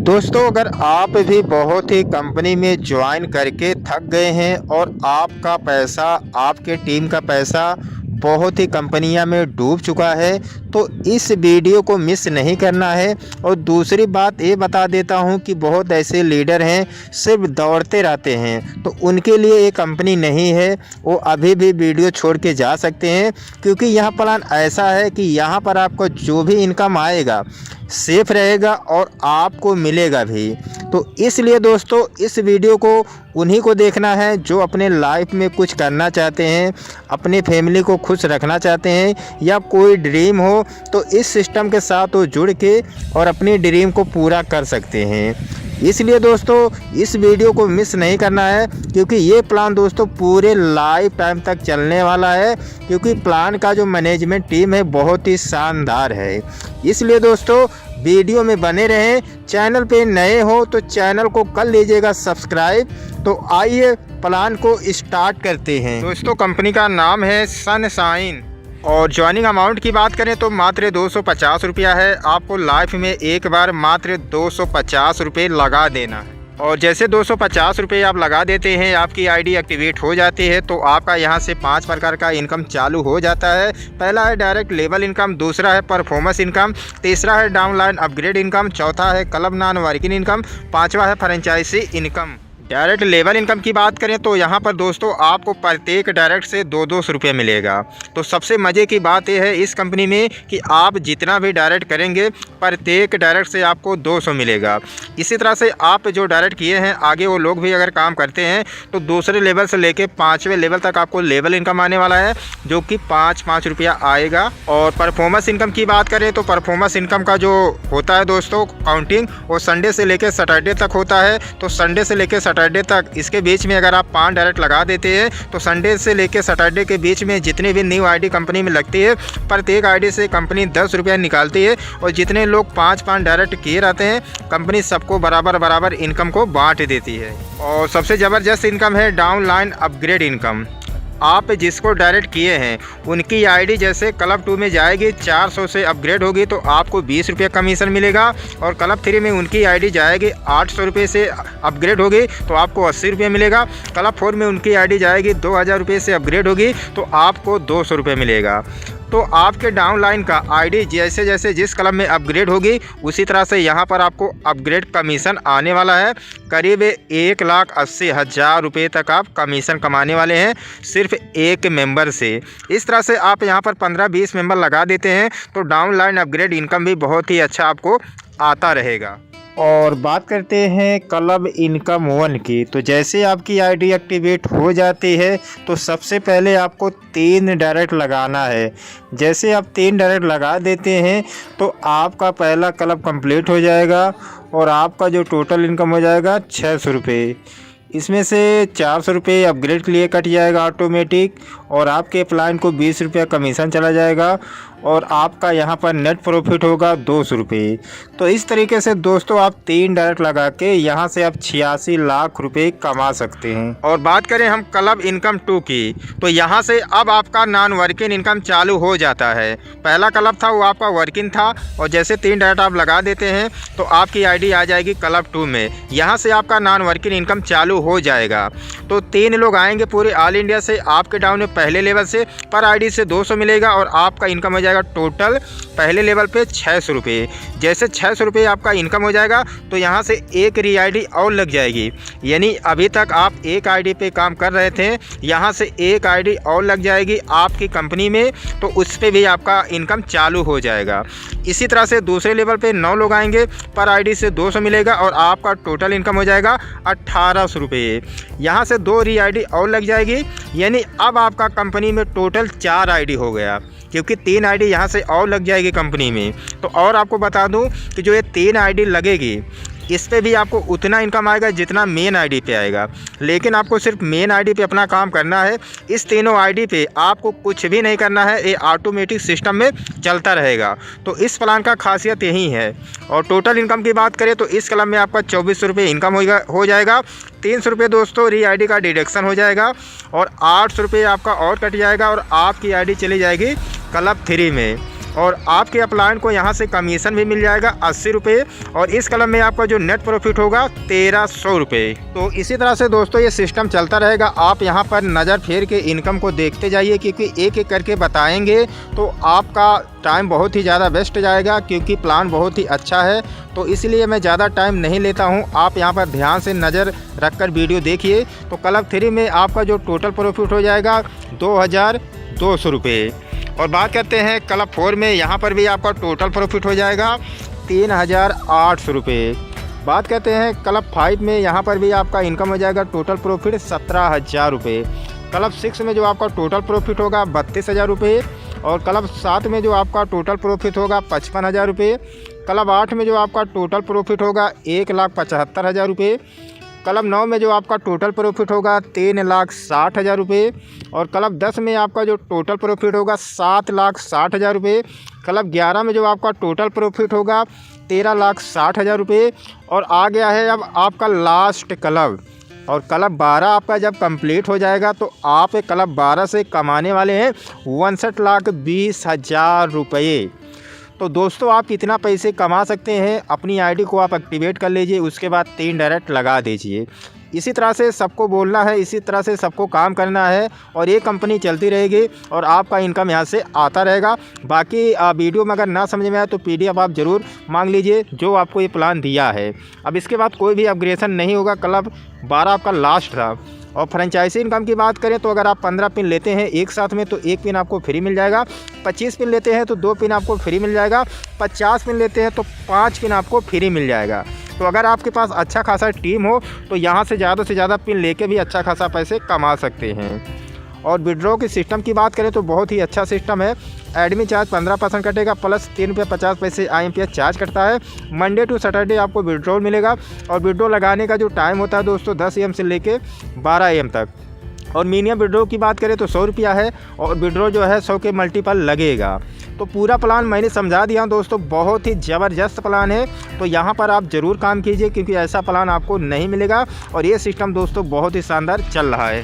दोस्तों, अगर आप भी बहुत ही कंपनी में ज्वाइन करके थक गए हैं और आपका पैसा, आपके टीम का पैसा बहुत ही कंपनियां में डूब चुका है, तो इस वीडियो को मिस नहीं करना है। और दूसरी बात ये बता देता हूं कि बहुत ऐसे लीडर हैं सिर्फ दौड़ते रहते हैं, तो उनके लिए ये कंपनी नहीं है। वो अभी भी वीडियो छोड़ के जा सकते हैं, क्योंकि यह प्लान ऐसा है कि यहाँ पर आपको जो भी इनकम आएगा सेफ रहेगा और आपको मिलेगा भी। तो इसलिए दोस्तों, इस वीडियो को उन्हीं को देखना है जो अपने लाइफ में कुछ करना चाहते हैं, अपनी फैमिली को खुश रखना चाहते हैं, या कोई ड्रीम हो तो इस सिस्टम के साथ वो जुड़ के और अपनी ड्रीम को पूरा कर सकते हैं। इसलिए दोस्तों, इस वीडियो को मिस नहीं करना है, क्योंकि ये प्लान दोस्तों पूरे लाइफ टाइम तक चलने वाला है, क्योंकि प्लान का जो मैनेजमेंट टीम है बहुत ही शानदार है। इसलिए दोस्तों, वीडियो में बने रहें। चैनल पे नए हो तो चैनल को कर लीजिएगा सब्सक्राइब। तो आइए प्लान को स्टार्ट करते हैं। दोस्तों, कंपनी का नाम है सनशाइन और ज्वाइनिंग अमाउंट की बात करें तो मात्र 250 रुपया है। आपको लाइफ में एक बार मात्र 250 रुपये लगा देना है, और जैसे 250 रुपये आप लगा देते हैं, आपकी आईडी एक्टिवेट हो जाती है, तो आपका यहाँ से 5 प्रकार का इनकम चालू हो जाता है। पहला है डायरेक्ट लेवल इनकम, दूसरा है परफॉर्मेंस इनकम, तीसरा है डाउनलाइन अपग्रेड इनकम, चौथा है क्लब नॉन वर्किंग इनकम, पाँचवा है franchisee income. Direct level income की बात करें तो यहाँ पर दोस्तों आपको प्रत्येक डायरेक्ट से 200 रुपये मिलेगा। तो सबसे मज़े की बात यह है इस कंपनी में कि आप जितना भी डायरेक्ट करेंगे प्रत्येक डायरेक्ट से आपको 200 मिलेगा। इसी तरह से आप जो डायरेक्ट किए हैं आगे वो लोग भी अगर काम करते हैं तो दूसरे लेवल से लेके 5वें लेवल तक आपको लेवल इनकम आने वाला है, जो कि 5-5 रुपया आएगा। और परफॉर्मेंस इनकम की बात करें तो परफॉर्मेंस इनकम का जो होता है दोस्तों काउंटिंग, वो संडे से लेकर सैटरडे तक होता है। तो संडे से लेकर सैटरडे तक, इसके बीच में अगर आप 5 डायरेक्ट लगा देते हैं तो संडे से लेकर सैटरडे के बीच में जितनी भी न्यू आईडी कंपनी में लगती है, प्रत्येक आईडी से कंपनी 10 रुपया निकालती है। और जितने लोग 5-5 डायरेक्ट किए रहते हैं, कंपनी सबको बराबर इनकम को बांट देती है। और सबसे ज़बरदस्त इनकम है डाउनलाइन अपग्रेड इनकम। आप जिसको डायरेक्ट किए हैं उनकी आईडी जैसे क्लब 2 में जाएगी, 400 से अपग्रेड होगी तो आपको 20 रुपये कमीशन मिलेगा। और क्लब 3 में उनकी आईडी जाएगी, 800 रुपये से अपग्रेड होगी तो आपको 80 रुपये मिलेगा। क्लब 4 में उनकी आईडी जाएगी, 2000 रुपये से अपग्रेड होगी तो आपको 200 रुपये मिलेगा। तो आपके डाउनलाइन का आईडी जैसे जैसे जिस क्लब में अपग्रेड होगी उसी तरह से यहाँ पर आपको अपग्रेड कमीशन आने वाला है। करीब 1,80,000 रुपये तक आप कमीशन कमाने वाले हैं सिर्फ एक मेंबर से। इस तरह से आप यहाँ पर 15-20 मेंबर लगा देते हैं तो डाउनलाइन अपग्रेड इनकम भी बहुत ही अच्छा आपको आता रहेगा। और बात करते हैं क्लब इनकम 1 की, तो जैसे आपकी आईडी एक्टिवेट हो जाती है तो सबसे पहले आपको 3 डायरेक्ट लगाना है। जैसे आप 3 डायरेक्ट लगा देते हैं तो आपका पहला क्लब कंप्लीट हो जाएगा और आपका जो टोटल इनकम हो जाएगा 600 रुपये। इसमें से 400 रुपये अपग्रेड के लिए कट जाएगा ऑटोमेटिक, और आपके प्लान को 20 रुपया कमीशन चला जाएगा, और आपका यहाँ पर नेट प्रॉफिट होगा 200 रुपये। तो इस तरीके से दोस्तों आप 3 डायरेक्ट लगा के यहाँ से आप 86 लाख रुपए कमा सकते हैं। और बात करें हम क्लब इनकम 2 की, तो यहाँ से अब आपका नॉन वर्किंग इनकम चालू हो जाता है। पहला क्लब था वो आपका वर्किंग था, और जैसे 3 डायरेक्ट आप लगा देते हैं तो आपकी आईडी आ जाएगी क्लब 2 में। यहाँ से आपका नॉन वर्किंग इनकम चालू हो जाएगा। तो 3 लोग आएंगे पूरे ऑल इंडिया से आपके डाउन में पहले लेवल से, पर आईडी से 200 मिलेगा और आपका इनकम हो जाएगा टोटल पहले लेवल पे 600 रुपये। जैसे 600 रुपये आपका इनकम हो जाएगा तो यहाँ से एक री आईडी और लग जाएगी, यानी अभी तक आप एक आईडी पे काम कर रहे थे, यहाँ से एक आईडी और लग जाएगी आपकी कंपनी में, तो उस पर भी आपका इनकम चालू हो जाएगा। इसी तरह से दूसरे लेवल पे 9 लोग आएंगे, पर आईडी से 200 मिलेगा और आपका टोटल इनकम हो जाएगा 1800 रुपये। यहाँ से 2 री आईडी और लग जाएगी, यानी अब आपका कंपनी में टोटल 4 आईडी हो गया, क्योंकि 3 आईडी यहाँ से और लग जाएगी कंपनी में। तो और आपको बता दूं कि जो ये 3 आईडी लगेगी इस पे भी आपको उतना इनकम आएगा जितना मेन आईडी पे आएगा, लेकिन आपको सिर्फ मेन आईडी पे अपना काम करना है। इस तीनों आईडी पे आपको कुछ भी नहीं करना है, ये ऑटोमेटिक सिस्टम में चलता रहेगा। तो इस प्लान का खासियत यही है। और टोटल इनकम की बात करें तो इस क्लब में आपका 2400 रुपये इनकम हो जाएगा। 300 रुपये दोस्तों री आईडी का डिडक्शन हो जाएगा, और 800 रुपये आपका और कट जाएगा, और आपकी आईडी चली जाएगी क्लब 3 में। और आपके अपलाइन को यहाँ से कमीशन भी मिल जाएगा 80 रुपये और इस कलम में आपका जो नेट प्रॉफिट होगा 1300 रुपये। तो इसी तरह से दोस्तों ये सिस्टम चलता रहेगा। आप यहाँ पर नज़र फेर के इनकम को देखते जाइए, क्योंकि एक एक करके बताएंगे तो आपका टाइम बहुत ही ज़्यादा वेस्ट जाएगा, क्योंकि प्लान बहुत ही अच्छा है। तो इसलिए मैं ज़्यादा टाइम नहीं लेता हूँ। आप यहाँ पर ध्यान से नज़र रखकर वीडियो देखिए। तो क्लब 3 में आपका जो टोटल प्रॉफिट हो जाएगा 2200 रुपये। और बात करते हैं क्लब 4 में, यहाँ पर भी आपका टोटल प्रॉफिट हो जाएगा 3800 रुपये। बात करते हैं क्लब 5 में, यहाँ पर भी आपका इनकम हो जाएगा टोटल प्रॉफिट 17000 रुपये। क्लब 6 में जो आपका टोटल प्रॉफिट होगा 32000 रुपये और क्लब 7 में जो आपका टोटल प्रॉफिट होगा 55,000 रुपये। क्लब 8 में जो आपका टोटल प्रॉफिट होगा 1,75,000 रुपये। क्लब 9 में जो आपका टोटल प्रॉफिट होगा 3,60,000 रुपये और क्लब 10 में आपका जो टोटल प्रॉफिट होगा 7,60,000 रुपये। क्लब 11 में जो आपका टोटल प्रॉफिट होगा 13,60,000 रुपये। और आ गया है अब आपका लास्ट क्लब, और क्लब 12 आपका जब कंप्लीट हो जाएगा तो आप क्लब 12 से कमाने वाले हैं 59,20,000 रुपये। तो दोस्तों आप कितना पैसे कमा सकते हैं, अपनी आईडी को आप एक्टिवेट कर लीजिए, उसके बाद 3 डायरेक्ट लगा दीजिए। इसी तरह से सबको बोलना है, इसी तरह से सबको काम करना है और ये कंपनी चलती रहेगी और आपका इनकम यहाँ से आता रहेगा। बाकी वीडियो में अगर ना समझ में आए तो PDF आप ज़रूर मांग लीजिए जो आपको ये प्लान दिया है। अब इसके बाद कोई भी अपग्रेडेशन नहीं होगा। क्लब 12 आपका लास्ट था। और फ्रेंचाइजी इनकम की बात करें तो अगर आप 15 पिन लेते हैं एक साथ में तो 1 पिन आपको फ्री मिल जाएगा। 25 पिन लेते हैं तो 2 पिन आपको फ्री मिल जाएगा। 50 पिन लेते हैं तो 5 पिन आपको फ्री मिल जाएगा। तो अगर आपके पास अच्छा खासा टीम हो तो यहाँ से ज़्यादा पिन लेके भी अच्छा खासा पैसे कमा सकते हैं। और विड्रॉ के सिस्टम की बात करें तो बहुत ही अच्छा सिस्टम है। एडमिन चार्ज 15% कटेगा प्लस 3 रुपये 50 पैसे IMPS चार्ज करता है। मंडे टू सैटरडे आपको विड्रॉ मिलेगा और विड्रॉ लगाने का जो टाइम होता है दोस्तों 10 AM से लेके 12 AM तक। और मिनिमम विड्रॉ की बात करें तो 100 रुपया है और विड्रॉ जो है 100 के मल्टीपल लगेगा। तो पूरा प्लान मैंने समझा दिया दोस्तों, बहुत ही ज़बरदस्त प्लान है। तो यहाँ पर आप ज़रूर काम कीजिए, क्योंकि ऐसा प्लान आपको नहीं मिलेगा और ये सिस्टम दोस्तों बहुत ही शानदार चल रहा है।